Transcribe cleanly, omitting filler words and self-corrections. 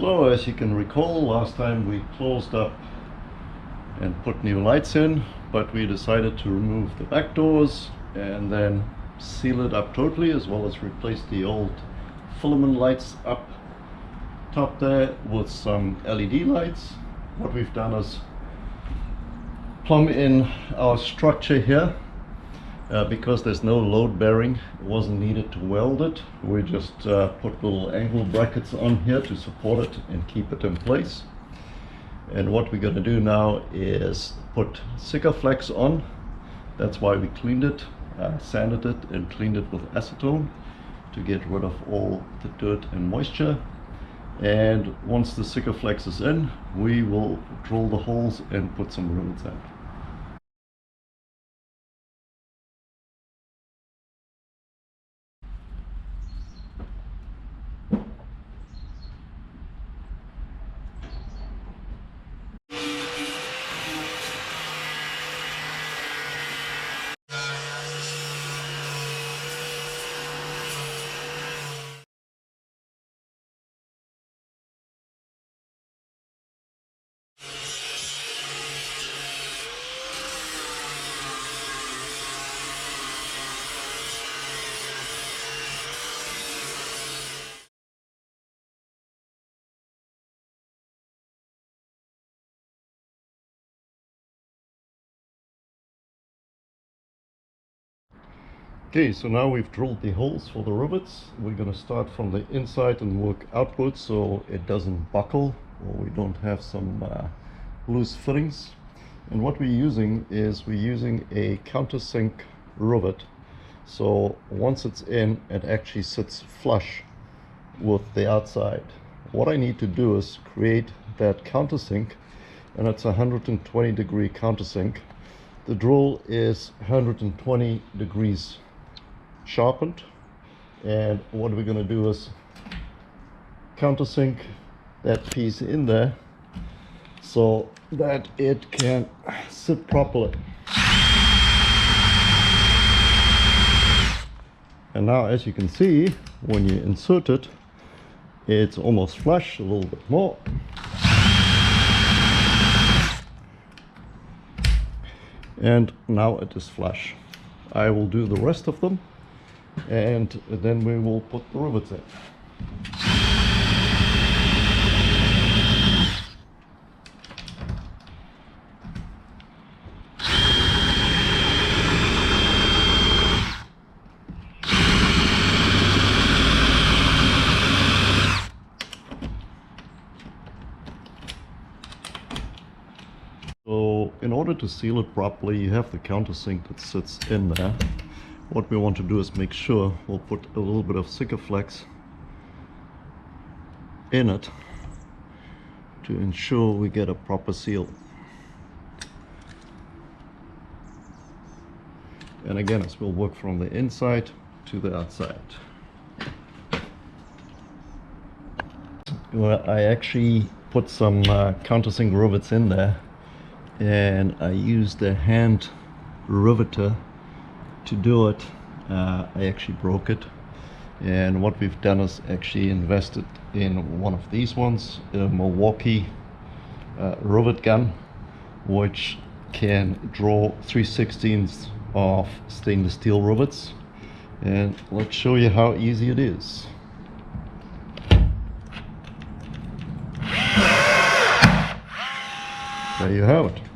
So as you can recall, last time we closed up and put new lights in, but we decided to remove the back doors and then seal it up totally, as well as replace the old filament lights up top there with some LED lights. What we've done is plumb in our structure here. Because there's no load bearing, it wasn't needed to weld it. We just put little angle brackets on here to support it and keep it in place. And what we're going to do now is put Sikaflex on. That's why we cleaned it, sanded it and cleaned it with acetone to get rid of all the dirt and moisture. And once the Sikaflex is in, we will drill the holes and put some rivets in. Okay, so now we've drilled the holes for the rivets. We're going to start from the inside and work outwards so it doesn't buckle or we don't have some loose fittings. And what we're using is a countersink rivet. So once it's in, it actually sits flush with the outside. What I need to do is create that countersink, and it's a 120 degree countersink. The drill is 120 degrees sharpened, and what we're going to do is countersink that piece in there so that it can sit properly. And now, as you can see, when you insert it, it's almost flush, a little bit more. And now it is flush. I will do the rest of them, and then we will put the rivets in. So in order to seal it properly, you have the countersink that sits in there. What we want to do is make sure we'll put a little bit of Sikaflex in it to ensure we get a proper seal. And again, this will work from the inside to the outside. Well, I actually put some countersink rivets in there, and I used a hand riveter to do it. I actually broke it, and what we've done is actually invested in one of these ones, a Milwaukee rivet gun, which can draw 3/16 of stainless steel rivets. And let's show you how easy it is. There you have it.